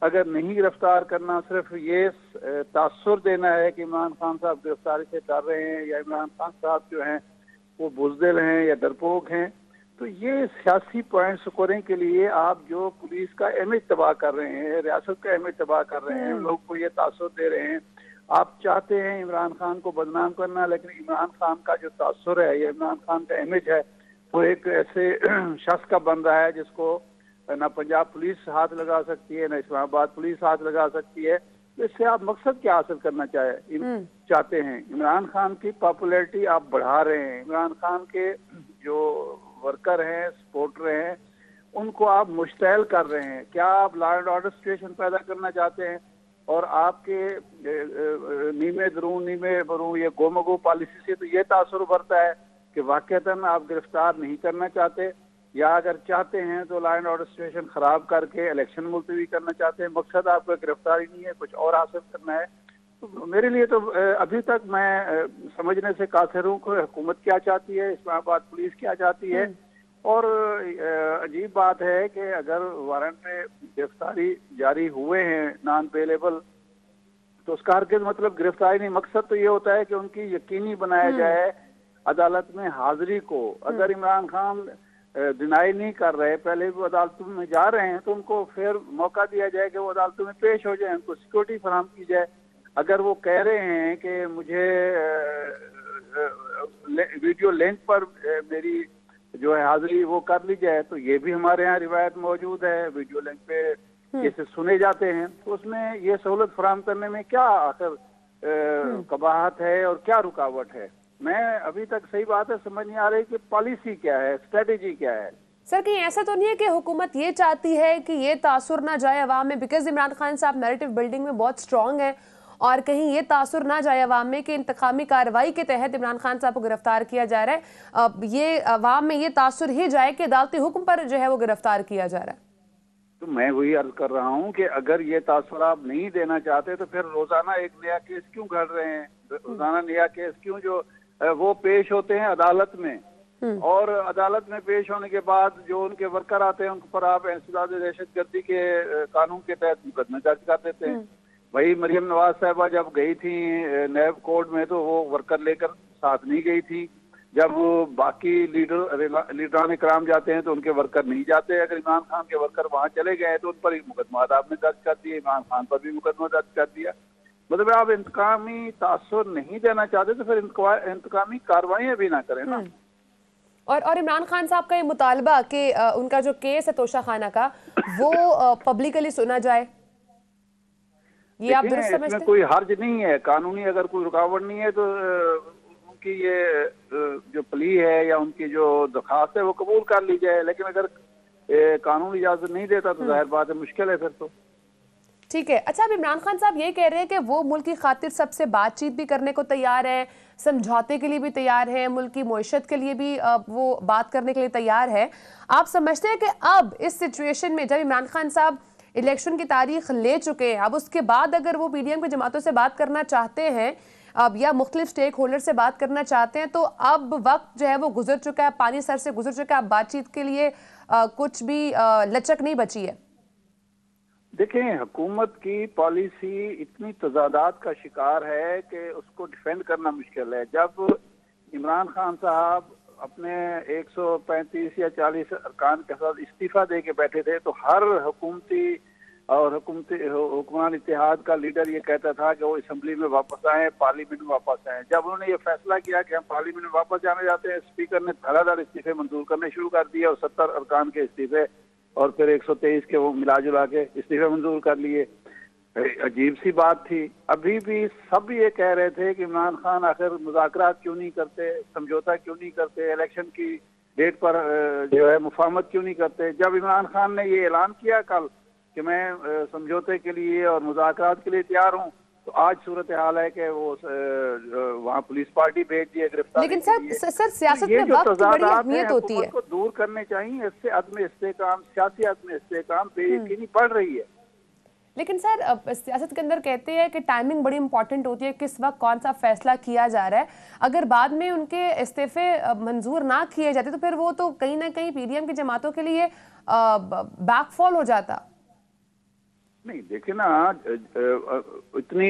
अगर नहीं गिरफ्तार करना, सिर्फ ये तासुर देना है कि इमरान खान साहब गिरफ्तारी से डर रहे हैं या इमरान खान साहब जो हैं वो बुज़दिल हैं या डरपोक हैं, तो ये सियासी पॉइंट स्कोरिंग के लिए आप जो पुलिस का इमेज तबाह कर रहे हैं, रियासत का इमेज तबाह कर रहे हैं, लोग को ये तासुर दे रहे हैं। आप चाहते हैं इमरान खान को बदनाम करना, लेकिन इमरान खान का जो तासुर है, ये इमरान खान का इमेज है, वो एक ऐसे शख्स का बन रहा है जिसको ना पंजाब पुलिस हाथ लगा सकती है, ना इस्लामाबाद पुलिस हाथ लगा सकती है। तो इससे आप मकसद क्या हासिल करना चाहते हैं? इमरान खान की पॉपुलैरिटी आप बढ़ा रहे हैं, इमरान खान के जो वर्कर हैं, सपोर्टर हैं, उनको आप मुश्तैल कर रहे हैं। क्या आप लॉ एंड ऑर्डर सिचुएशन पैदा करना चाहते हैं? और आपके नीमे दरून नीमे बरू ये गोमगो पॉलिसी से तो ये तासुर उभरता है कि वाकईतन आप गिरफ्तार नहीं करना चाहते। या अगर चाहते हैं तो लॉ एंड ऑर्डर सिचुएशन खराब करके इलेक्शन मुलतवी करना चाहते हैं। मकसद आपका गिरफ्तारी नहीं है, कुछ और हासिल करना है। तो मेरे लिए तो अभी तक मैं समझने से कासिर हूँ कि हुकूमत क्या चाहती है, इस्लामाबाद पुलिस क्या चाहती है। और अजीब बात है कि अगर वारंट गिरफ्तारी जारी हुए हैं नॉन अवेलेबल, तो उसका हरगिज़ मतलब गिरफ्तारी नहीं। मकसद तो ये होता है कि उनकी यकीनी बनाया जाए अदालत में हाजिरी को। अगर इमरान खान डिनाई नहीं कर रहे, पहले वो अदालतों में जा रहे हैं, तो उनको फिर मौका दिया जाए कि वो अदालतों में पेश हो जाए, उनको सिक्योरिटी फराहम की जाए। अगर वो कह रहे हैं कि मुझे वीडियो लिंक पर मेरी जो है हाजिरी वो कर ली जाए, तो ये भी हमारे यहाँ रिवायत मौजूद है। वीडियो लिंक पे केसेस सुने जाते हैं, तो उसमें ये सहूलत फराहम करने में क्या आखिर कबाहत है और क्या रुकावट है? मैं अभी तक सही बात है समझ नहीं आ रही कि पॉलिसी क्या है, स्ट्रेटेजी क्या है। सर कहीं ऐसा तो नहीं है कि हुकूमत ये चाहती है कि ये तासुर ना जाए अवाम में, बिकॉज इमरान खान साहब नैरेटिव बिल्डिंग में बहुत स्ट्रांग है, और कहीं ये तासुर ना जाए अवाम में कि इंतकामी कार्रवाई के तहत इमरान खान साहब को गिरफ्तार किया जा रहा है, ये अवाम में ये तासुर ही जाए कि अदालती हुक्म पर जो है वो गिरफ्तार किया जा रहा है। तो मैं वही अर्ज कर रहा हूँ कि अगर ये तासुर आप नहीं देना चाहते तो फिर रोजाना एक नया केस क्यों घड़ रहे हैं? रोजाना नया केस क्यों जो वो पेश होते हैं अदालत में, और अदालत में पेश होने के बाद जो उनके वर्कर आते हैं उन पर आप इंसदाद दहशतगर्दी के कानून के तहत मुकदमा दर्ज कर देते हैं। वही मरियम नवाज साहबा जब गई थी नैब कोर्ट में, तो वो वर्कर लेकर साथ नहीं गई थी। जब बाकी लीडरान इकराम जाते हैं तो उनके वर्कर नहीं जाते। अगर इमरान खान के वर्कर वहां चले गए तो उन पर मुकदमा आपने दर्ज कर दिया, इमरान खान पर भी मुकदमा दर्ज कर दिया। मतलब आप इंतकामी तासुर नहीं देना चाहते तो फिर इंतकामी कार्रवाई भी ना करें ना। और इमरान खान साहब का ये मुतालबा कि उनका जो केस है तोशा खाना का वो पब्लिकली सुना जाए, ये आप दुरुस्त समझते हैं? कोई हर्ज नहीं है, कानूनी अगर कोई रुकावट नहीं है तो उनकी ये जो प्ली है या उनकी जो दरखास्त है वो कबूल कर ली जाए। लेकिन अगर कानून इजाजत नहीं देता तो जाहिर बात है मुश्किल है फिर तो। ठीक है। अच्छा, अब इमरान खान साहब ये कह रहे हैं कि वो मुल्क की खातिर सबसे बातचीत भी करने को तैयार है, समझौते के लिए भी तैयार है, मुल्क की मईशत के लिए भी वो बात करने के लिए तैयार है। आप समझते हैं कि अब इस सिचुएशन में जब इमरान खान साहब इलेक्शन की तारीख ले चुके हैं, अब उसके बाद अगर वो पीडीएम की जमातों से बात करना चाहते हैं अब या मुख्तलिफ स्टेक होल्डर से बात करना चाहते हैं, तो अब वक्त जो है वो गुजर चुका है, पानी सर से गुजर चुका है, अब बातचीत के लिए कुछ भी लचक नहीं बची है? देखें, हुकूमत की पॉलिसी इतनी तजादात का शिकार है कि उसको डिफेंड करना मुश्किल है। जब इमरान खान साहब अपने 135 या 40 अरकान के साथ इस्तीफा दे के बैठे थे, तो हर हुकूमती और हुक्मरान इत्तेहाद का लीडर ये कहता था कि वो असम्बली में वापस आए, पार्लियामेंट में वापस आए। जब उन्होंने ये फैसला किया कि हम पार्लियामेंट में वापस जाने जाते हैं, स्पीकर ने धड़ाधड़ इस्तीफे मंजूर करने शुरू कर दिए और 70 अरकान के इस्तीफे और फिर 123 के वो मिला जुला के इस्तीफे मंजूर कर लिए। अजीब सी बात थी। अभी भी सब ये कह रहे थे कि इमरान खान आखिर मुज़ाकरात क्यों नहीं करते, समझौता क्यों नहीं करते, इलेक्शन की डेट पर जो है मुफाहमत क्यों नहीं करते। जब इमरान खान ने ये ऐलान किया कल कि मैं समझौते के लिए और मुज़ाकरात के लिए तैयार हूँ, तो आज सूरत हाल है कि वो वहाँ पुलिस पार्टी भेज दिए गिरफ्तार। लेकिन सर सियासत में वक्त की बड़ी अहमियत होती है, को दूर करने चाहिए। इससे अदम इस्तेकाम, सियासी अदम इस्तेकाम बेयकीनी बढ़ रही है। लेकिन सर सियासत के अंदर कहते हैं कि टाइमिंग बड़ी इंपॉर्टेंट होती है, किस वक्त कौन सा फैसला किया जा रहा है। अगर बाद में उनके इस्तीफे मंजूर ना किए जाते तो फिर वो तो कहीं ना कहीं पीडीएम की जमातों के लिए बैकफॉल हो जाता। नहीं, देखिए ना, इतनी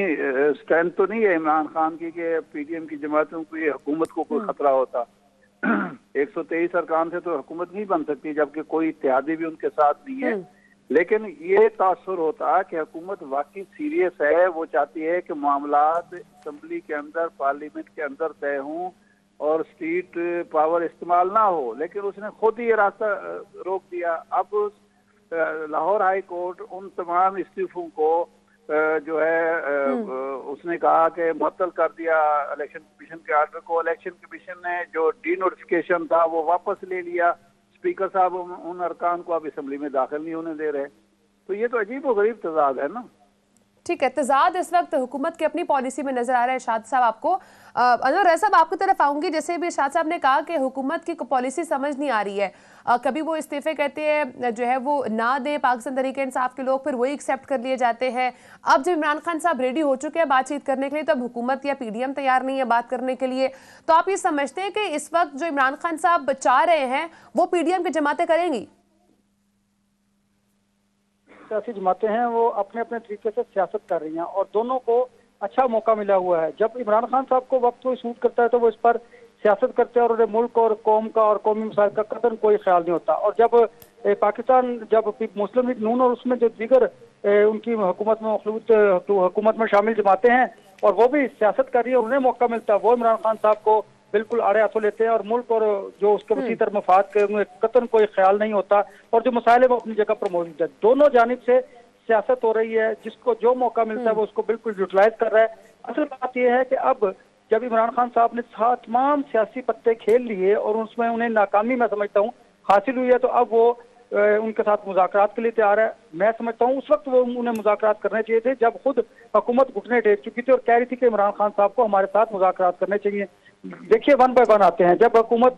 स्ट्रेंथ तो नहीं है इमरान खान की कि पीडीएम की जमातों को, ये हुकूमत को कोई खतरा होता। 123 अरकान से तो हुकूमत नहीं बन सकती, जबकि कोई इत्तेहादी भी उनके साथ नहीं है। लेकिन ये तासुर होता कि हुकूमत वाकई सीरियस है, वो चाहती है कि मामलात असम्बली के अंदर, पार्लियामेंट के अंदर तय हों और स्टेट पावर इस्तेमाल ना हो। लेकिन उसने खुद ही ये रास्ता रोक दिया। अब लाहौर हाई कोर्ट उन तमाम इस्तीफों को जो है उसने कहा कि मुअत्तल कर दिया इलेक्शन कमीशन के आर्डर को। इलेक्शन कमीशन ने जो डी नोटिफिकेशन था वो वापस ले लिया। स्पीकर साहब उन अरकान को अब असम्बली में दाखिल नहीं होने दे रहे। तो ये तो अजीब व गरीब तजाद है ना। ठीक है, तजाद इस वक्त हुकूमत की अपनी पॉलिसी में नजर आ रहा है। शाद साहब आपको अनवर रज़ा साहब आपकी तरफ आऊंगी। जैसे भी शाद साहब ने कहा कि हुकूमत की पॉलिसी समझ नहीं आ रही है, कभी वो इस्तीफे कहते हैं जो है वो ना दे पाकिस्तान तहरीक इंसाफ के लोग, फिर वही एक्सेप्ट कर लिए जाते हैं। अब जब इमरान खान साहब रेडी हो चुके हैं बातचीत करने के लिए, तो अब हुकूमत या पीडीएम तैयार नहीं है बात करने के लिए। तो आप ये समझते हैं कि इस वक्त जो इमरान खान साहब चाह रहे हैं वो पीडीएम की जमातें करेंगी? सियासी जमातें हैं वो अपने अपने तरीके से सियासत कर रही हैं और दोनों को अच्छा मौका मिला हुआ है। जब इमरान खान साहब को वक्त कोई सूट करता है तो वो इस पर सियासत करते हैं और उन्हें मुल्क और कौम का और कौमी मसाइल का कतई कोई ख्याल नहीं होता। और जब पाकिस्तान जब मुस्लिम लीग नून और उसमें जो दीगर उनकी हुकूमत में हुकूमत में शामिल जमातें हैं और वो भी सियासत कर रही है, उन्हें मौका मिलता है, वो इमरान खान साहब को बिल्कुल आड़े हाथों लेते हैं और मुल्क और जो उसके वसी तर मफाद के उन्हें कतई कोई ख्याल नहीं होता और जो मसाइल है वो अपनी जगह पर मौजूद है। दोनों जानिब से सियासत हो रही है, जिसको जो मौका मिलता है वो उसको बिल्कुल यूटिलाइज कर रहा है। असल बात यह है कि अब जब इमरान खान साहब ने तमाम सियासी पत्ते खेल लिए और उसमें उन्हें नाकामी मैं समझता हूँ हासिल हुई है, तो अब वो उनके साथ मुज़ाकरात के लिए तैयार है। मैं समझता हूँ उस वक्त वो उन्हें मुज़ाकरात करने चाहिए थे जब खुद हुकूमत घुटने टेक चुकी थी और कह रही थी कि इमरान खान साहब को हमारे साथ मुज़ाकरात करने चाहिए। देखिए वन बाय वन आते हैं। जब हुकूमत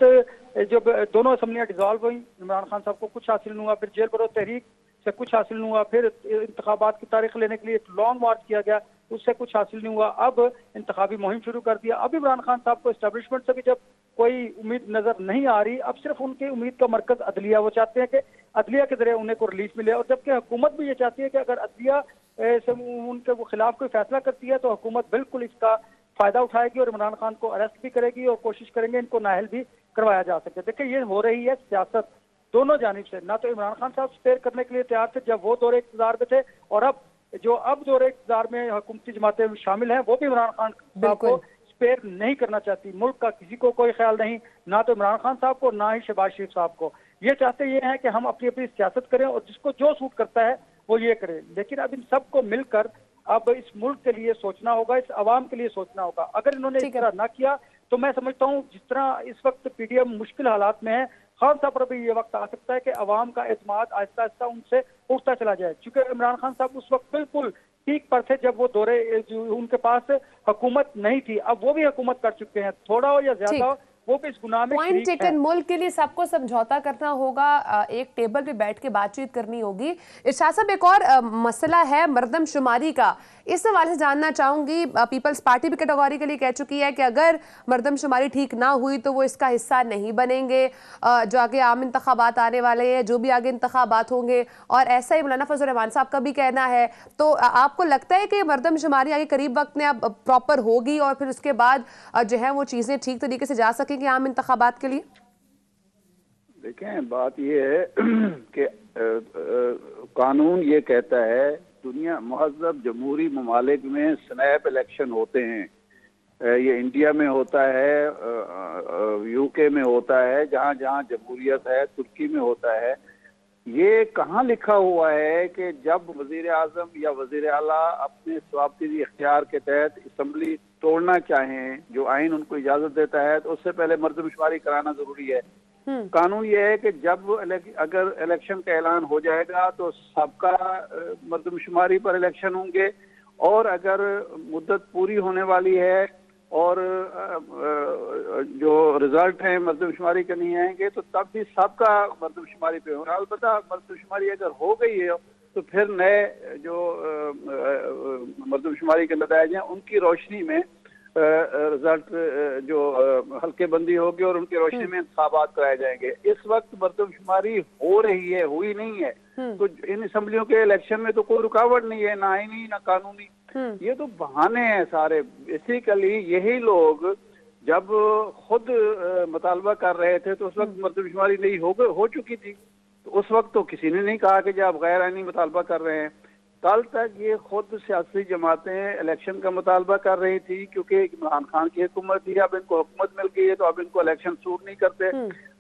जब दोनों असम्बलियाँ डिसॉल्व हुई, इमरान खान साहब को कुछ हासिल नहीं हुआ, फिर जेल बरो तहरीक से कुछ हासिल नहीं हुआ, फिर इंतखाबात की तारीख लेने के लिए एक लॉन्ग मार्च किया गया, उससे कुछ हासिल नहीं हुआ, अब इंतखाबी मुहिम शुरू कर दिया। अब इमरान खान साहब को एस्टेब्लिशमेंट से भी जब कोई उम्मीद नजर नहीं आ रही, अब सिर्फ उनकी उम्मीद का मरकज अदलिया, वो चाहते हैं कि अदलिया के जरिए उन्हें को रिलीफ मिले। और जबकि हुकूमत भी ये चाहती है कि अगर अदलिया से उनके वो खिलाफ कोई फैसला करती है तो हुकूमत बिल्कुल इसका फायदा उठाएगी और इमरान खान को अरेस्ट भी करेगी और कोशिश करेंगे इनको नाअहल भी करवाया जा सके। देखिए ये हो रही है सियासत दोनों जानिब से। ना तो इमरान खान साहब स्पेयर करने के लिए तैयार थे जब वो दौरे इक़्तिदार में थे, और अब दौरे इक़्तिदार में हुकूमती जमातें शामिल हैं वो भी इमरान खान साहब को स्पेयर नहीं करना चाहती। मुल्क का किसी को कोई ख्याल नहीं, ना तो इमरान खान साहब को ना ही शहबाज शरीफ साहब को। ये चाहते ये हैं कि हम अपनी अपनी सियासत करें और जिसको जो सूट करता है वो ये करे। लेकिन अब इन सबको मिलकर अब इस मुल्क के लिए सोचना होगा, इस अवाम के लिए सोचना होगा। अगर इन्होंने इस तरह ना किया तो मैं समझता हूँ जिस तरह इस वक्त पीडीएम मुश्किल हालात में है, खान साहब पर भी ये वक्त आ सकता है कि अवाम का एतमाद आहिस्ता आहिस्ता उनसे उठता चला जाए। क्योंकि इमरान खान साहब उस वक्त बिल्कुल पीक पर थे जब वो दौरे उनके पास हुकूमत नहीं थी, अब वो भी हुकूमत कर चुके हैं, थोड़ा हो या ज्यादा हो वो भी इस गुनाह में पॉइंट टेकन। मुल्क के लिए सबको समझौता करना होगा, एक टेबल पे बैठ के बातचीत करनी होगी। इरशाद साहब एक और मसला है मरदमशुमारी का, इस हवाले से जानना चाहूंगी। पीपल्स पार्टी भी कैटेगरी के लिए कह चुकी है कि अगर मरदमशुमारी ठीक ना हुई तो वो इसका हिस्सा नहीं बनेंगे। जो आगे आम इंतखाबात आने वाले हैं, जो भी आगे इंतखाबात होंगे, और ऐसा ही मौलाना फजल रहमान साहब का भी कहना है। तो आपको लगता है कि मरदमशुमारी आगे करीब वक्त में अब प्रॉपर होगी और फिर उसके बाद जो है वो चीजें ठीक तरीके से जा सकेंगी आम इंतखाबात के लिए? देखें, बात ये है कि कानून ये कहता है दुनिया महज़ब जमहूरी ममालिक में स्नैप इलेक्शन होते हैं। ये इंडिया में होता है, यूके में होता है, जहाँ जहाँ जमहूरियत है, तुर्की में होता है। ये कहाँ लिखा हुआ है कि जब वजीर आजम या वजीर आला अपने सवाबती इख्तियार के तहत असम्बली तोड़ना चाहें, जो आइन उनको इजाजत देता है, तो उससे पहले मर्दमशुमारी कराना जरूरी है। कानून ये है कि जब अगर इलेक्शन का ऐलान हो जाएगा तो सबका मर्दमशुमारी पर इलेक्शन होंगे, और अगर मुद्दत पूरी होने वाली है और जो रिजल्ट है मर्दमशुमारी के नहीं आएंगे तो तब भी सबका मर्दमशुमारी पे होगा। अलबत्ता मर्दमशुमारी अगर हो गई है तो फिर नए जो मर्दमशुमारी के नतीजे हैं उनकी रोशनी में रिजल्ट जो हल्के बंदी होगी और उनकी रोशनी में इंतखाबात कराए जाएंगे। इस वक्त मर्दमशुमारी हो रही है, हुई नहीं है, तो इन असम्बलियों के इलेक्शन में तो कोई रुकावट नहीं है, ना आईनी ना कानूनी। ये तो बहाने हैं सारे। बेसिकली यही लोग जब खुद मुतालबा कर रहे थे तो उस वक्त मर्दमशुमारी नहीं हो चुकी थी, तो उस वक्त तो किसी ने नहीं कहा कि जब आप गैर आईनी मुतालबा कर रहे हैं। कल तक ये खुद सियासी जमातें इलेक्शन का मुतालबा कर रही थी क्योंकि इमरान खान की हुकूमत थी, अब इनको हुकूमत मिल गई है तो अब इनको इलेक्शन सूट नहीं करते।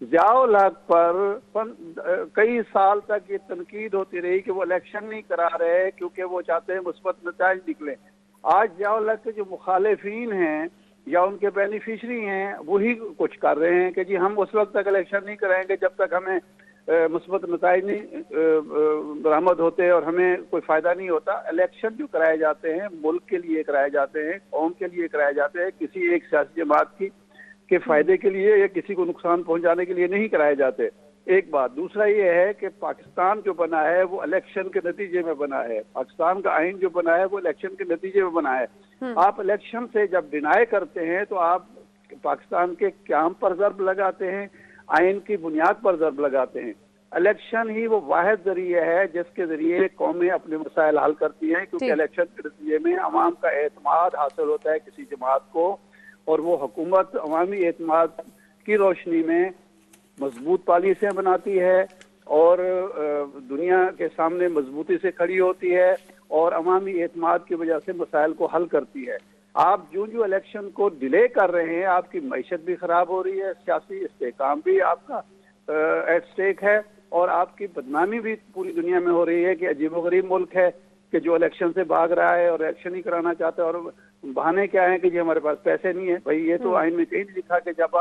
ज़ियाउल हक पर कई साल तक ये तनकीद होती रही कि वो इलेक्शन नहीं करा रहे क्योंकि वो चाहते हैं मुस्बत नतीजे निकले। आज ज़ियाउल हक के जो मुखालिफिन हैं या उनके बेनिफिशरी हैं वही कुछ कर रहे हैं कि जी हम उस वक्त तक इलेक्शन नहीं कराएंगे जब तक हमें मुस्बत नताइज नहीं बरामद होते और हमें कोई फायदा नहीं होता। इलेक्शन जो कराए जाते हैं मुल्क के लिए कराए जाते हैं, कौम के लिए कराए जाते हैं, किसी एक सियासी जमात के फायदे के लिए या किसी को नुकसान पहुंचाने के लिए नहीं कराए जाते। एक बात। दूसरा ये है कि पाकिस्तान जो बना है वो इलेक्शन के नतीजे में बना है। पाकिस्तान का आइन जो बना है वो इलेक्शन के नतीजे में बना है। आप इलेक्शन से जब डिनाई करते हैं तो आप पाकिस्तान के क़याम पर ज़र्ब लगाते हैं, आइन की बुनियाद पर ज़र्ब लगाते हैं। इलेक्शन ही वो वाहिद जरिए है जिसके जरिए कौमें अपने मसाइल हल करती हैं, क्योंकि इलेक्शन के नतीजे में अवाम का एतमाद हासिल होता है किसी जमात को, और वो हुकूमत अवामी एतमाद की रोशनी में मजबूत पॉलिसियां बनाती है और दुनिया के सामने मजबूती से खड़ी होती है और अवामी एतमाद की वजह से मसाइल को हल करती है। आप जो इलेक्शन को डिले कर रहे हैं, आपकी मईशत भी खराब हो रही है, सियासी इस्तेहकाम भी आपका एट स्टेक है और आपकी बदनामी भी पूरी दुनिया में हो रही है कि अजीबोगरीब मुल्क है कि जो इलेक्शन से भाग रहा है और इलेक्शन ही कराना चाहता है। और बहाने क्या है कि जी हमारे पास पैसे नहीं है। भाई ये तो आइन में कहीं नहीं लिखा कि जब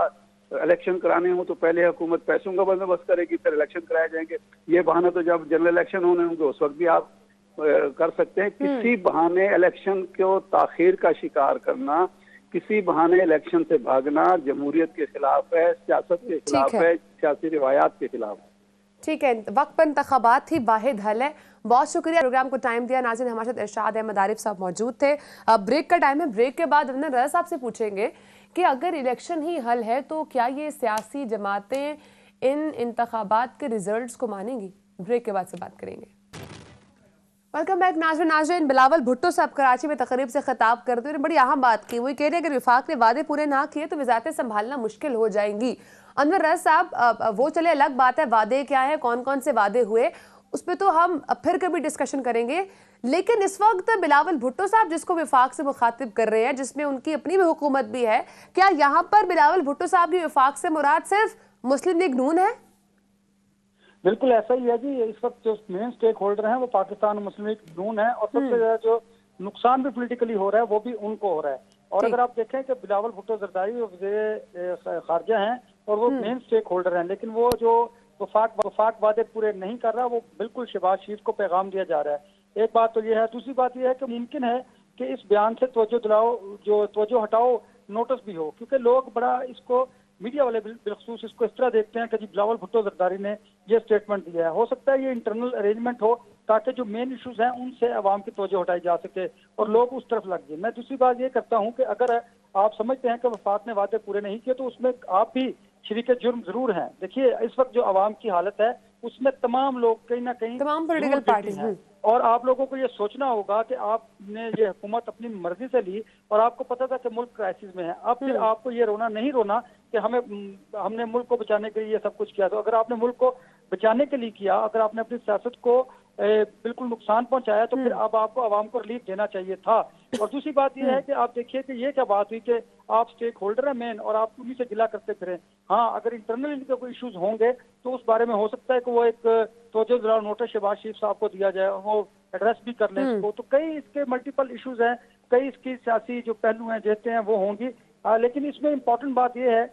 इलेक्शन कराने हो तो पहले हुकूमत पैसों का बंदोबस्त करेगी फिर इलेक्शन कराए जाएंगे। ये बहाना तो जब जनरल इलेक्शन होने होंगे उस वक्त भी आप कर सकते हैं। किसी बहाने इलेक्शन को ताखीर का शिकार करना, किसी बहाने इलेक्शन से भागना जमहूरियत के खिलाफ है, सियासत के खिलाफ है, सियासी रिवायात के खिलाफ। ठीक है, वक्त पर इंतखाबात ही वाहिद हल है। बहुत शुक्रिया प्रोग्राम को टाइम दिया। नाज़रीन, हमारे साथ इरशाद अहमद आरिफ साहब मौजूद थे। ब्रेक का टाइम है, ब्रेक के बाद हमने रज़ा साहब से पूछेंगे कि अगर इलेक्शन ही हल है तो क्या ये सियासी जमातें इन इंतखाबात के रिजल्ट्स को मानेंगी? ब्रेक के बाद से बात करेंगे। वेलकम बैक नाज़रीन। बिलावल भुट्टो साहब कराची में तकरीब से खिताब करते हुए बड़ी अहम बात की। वही कह रहे हैं अगर विफाक ने वादे पूरे ना किए तो वज़ारतें संभालना मुश्किल हो जाएंगी। अनवर रज़ साहब, वो चले अलग बात है, वादे क्या है, कौन कौन से वादे हुए, उस पर तो हम फिर कभी डिस्कशन करेंगे। लेकिन इस वक्त बिलावल भुट्टो साहब जिसको विफाक से मुखातिब कर रहे हैं, जिसमें उनकी अपनी भी हुकूमत भी है, क्या यहाँ पर बिलावल भुट्टो साहब की विफाक से मुराद सिर्फ मुस्लिम लीग नून है? बिल्कुल ऐसा ही है जी। इस वक्त जो मेन स्टेक होल्डर हैं वो पाकिस्तान मुस्लिम लीग नून है और सबसे ज्यादा जो नुकसान भी पॉलिटिकली हो रहा है वो भी उनको हो रहा है। और अगर आप देखें कि बिलावल भुट्टो जरदारी वज़ीर खारजा हैं और वो मेन स्टेक होल्डर हैं, लेकिन वो जो वफाक वादे पूरे नहीं कर रहा, वो बिल्कुल शहबाज शरीफ को पैगाम दिया जा रहा है। एक बात तो ये है। दूसरी बात ये है कि मुमकिन है कि इस बयान से तवज्जो हटाओ नोटिस भी हो, क्योंकि लोग बड़ा इसको मीडिया वाले बिलखसूस इसको इस तरह देखते हैं कि जी बिलावल भुट्टो जरदारी ने ये स्टेटमेंट दिया है। हो सकता है ये इंटरनल अरेंजमेंट हो ताकि जो मेन इश्यूज हैं उनसे अवाम की तवज्जो हटाई जा सके और लोग उस तरफ लग जाए। मैं दूसरी बात ये करता हूँ कि अगर आप समझते हैं कि वफाक ने वादे पूरे नहीं किए तो उसमें आप भी शरीक जुर्म जरूर हैं। देखिए, इस वक्त जो अवाम की हालत है उसमें तमाम लोग कहीं ना कहीं तमाम पॉलिटिकल पार्टी हैं और आप लोगों को ये सोचना होगा कि आपने ये हुकूमत अपनी मर्जी से ली और आपको पता था कि मुल्क क्राइसिस में है। अब फिर आपको ये रोना नहीं रोना कि हमने मुल्क को बचाने के लिए ये सब कुछ किया। तो अगर आपने मुल्क को बचाने के लिए किया, अगर आपने अपनी सियासत को बिल्कुल नुकसान पहुंचाया तो फिर अब आपको आवाम को रिलीफ देना चाहिए था। और दूसरी बात यह है कि आप देखिए कि ये क्या बात हुई कि आप स्टेक होल्डर हैं मेन और आप उन्हीं से गिला करते फिरें। हाँ, अगर इंटरनल इनके कोई इश्यूज होंगे तो उस बारे में हो सकता है कि वो एक तवज्जो नोटिस शहबाज शरीफ साहब को दिया जाए, वो एड्रेस भी कर लें इसको। तो कई इसके मल्टीपल इश्यूज हैं, कई इसकी सियासी जो पहलू हैं देते हैं वो होंगी। लेकिन इसमें इम्पोर्टेंट बात यह है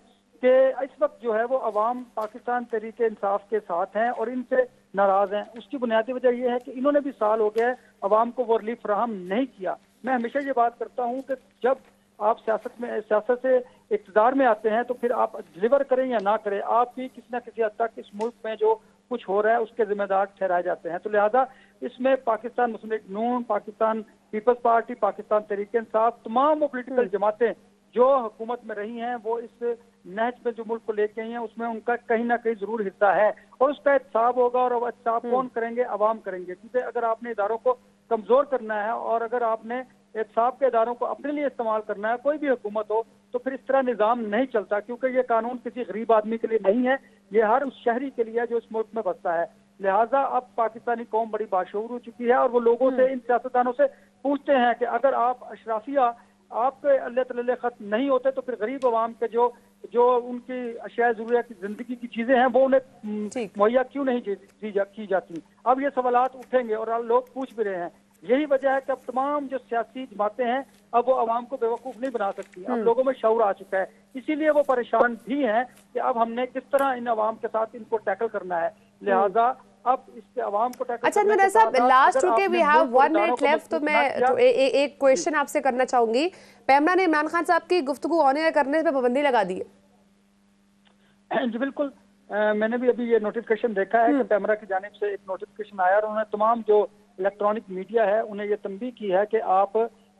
कि इस वक्त जो है वो अवाम पाकिस्तान तहरीक इंसाफ के साथ हैं और इनसे नाराज हैं। उसकी बुनियादी वजह यह है कि इन्होंने भी साल हो गया है अवाम को वो रिलीफ फराहम नहीं किया। मैं हमेशा ये बात करता हूँ कि जब आप सियासत से इक़्तिदार में आते हैं तो फिर आप डिलीवर करें या ना करें, आप भी किसी न किसी हद तक इस मुल्क में जो कुछ हो रहा है उसके जिम्मेदार ठहराए जाते हैं। तो लिहाजा इसमें पाकिस्तान मुस्लिम लीग नून, पाकिस्तान पीपल्स पार्टी, पाकिस्तान तहरीक इंसाफ, तमाम वो पोलिटिकल जमातें जो हुकूमत में रही हैं वो इस नहज में जो मुल्क को लेके आई हैं उसमें उनका कहीं ना कहीं जरूर हिस्सा है और उसका एहतसाब होगा। और एहतसाब कौन करेंगे? अवाम करेंगे। क्योंकि अगर आपने इदारों को कमजोर करना है और अगर आपने एहतसाब के इदारों को अपने लिए इस्तेमाल करना है, कोई भी हुकूमत हो, तो फिर इस तरह निज़ाम नहीं चलता। क्योंकि ये कानून किसी गरीब आदमी के लिए नहीं है, ये हर उस शहरी के लिए है जो इस मुल्क में बसता है। लिहाजा अब पाकिस्तानी कौम बड़ी बाशऊर हो चुकी है और वो लोगों से, इन सियासतदानों से पूछते हैं कि अगर आप अशराफिया आपके अल्लाह तल्ले खत नहीं होते तो फिर गरीब अवाम के जो उनकी अशिया ज़रूरियात की जिंदगी की चीजें हैं वो उन्हें मुहैया क्यों नहीं की जाती। अब ये सवालात उठेंगे और लोग पूछ भी रहे हैं। यही वजह है कि अब तमाम जो सियासी जमातें हैं अब वो अवाम को बेवकूफ नहीं बना सकती। अब लोगों में शऊर आ चुका है, इसीलिए वो परेशान भी हैं कि अब हमने किस तरह इन अवाम के साथ इनको टैकल करना है। लिहाजा अब इस पे आवाम को टैकल अच्छा करने अनवर के साहब, साथ-साथ लास्ट अगर टू के आपने वी हैव मुल्क और 1 इदारों मिनट को लेफ्ट, तो मजबूत ना मैं किया- एक क्वेश्चन आपसे करना चाहूंगी। पैमरा ने इमरान खान साहब की गुफ्तगू ऑन एयर करने पे पाबंदी लगा दी है। जी बिल्कुल, मैंने भी अभी ये नोटिफिकेशन देखा है कि पैमरा की जानिब से एक नोटिफिकेशन आया और उन्होंने तमाम जो इलेक्ट्रॉनिक मीडिया है उन्हें ये तंबीह की है कि आप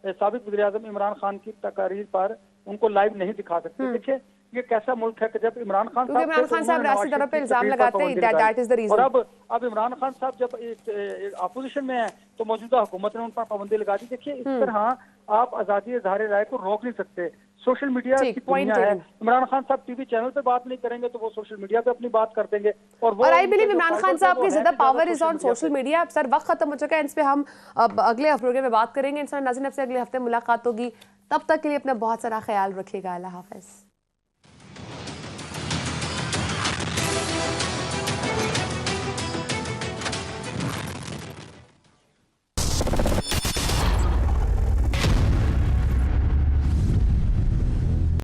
साबिक वज़ीर आज़म इमरान खान की तकारीर पर उनको लाइव नहीं दिखा सकते। देखिए ये कैसा मुल्क है कि जब इमरान खान क्योंकि इमरान खान साहब राष्ट्रीय तौर पे इल्जाम लगाते हैं, दैट इज द रीजन। और अब इमरान खान साहब जब अपोजिशन में है तो मौजूदा हुकूमत ने उन पर पाबंदी लगा दी। देखिए इस तरह आप आजादी इज़हार राय को रोक नहीं सकते। सोशल मीडिया ठीक, की point दुनिया है। taken। इमरान खान साहब टीवी चैनल पे बात नहीं करेंगे तो वो सोशल मीडिया पे अपनी बात कर देंगे। और आई उनके बिलीव जो इमरान खान followers साहब हैं, की वो ज्यादा हैं पावर इज ज़्यादा ऑन सोशल मीडिया। अब सर वक्त खत्म हो चुका है, इन पे हम अब अगले प्रोग्राम में बात करेंगे। इंसान नाज़रीन, आपसे अगले हफ्ते मुलाकात होगी। तब तक के लिए अपना बहुत सारा ख्याल रखिएगा। अल्लाह हाफ़िज़।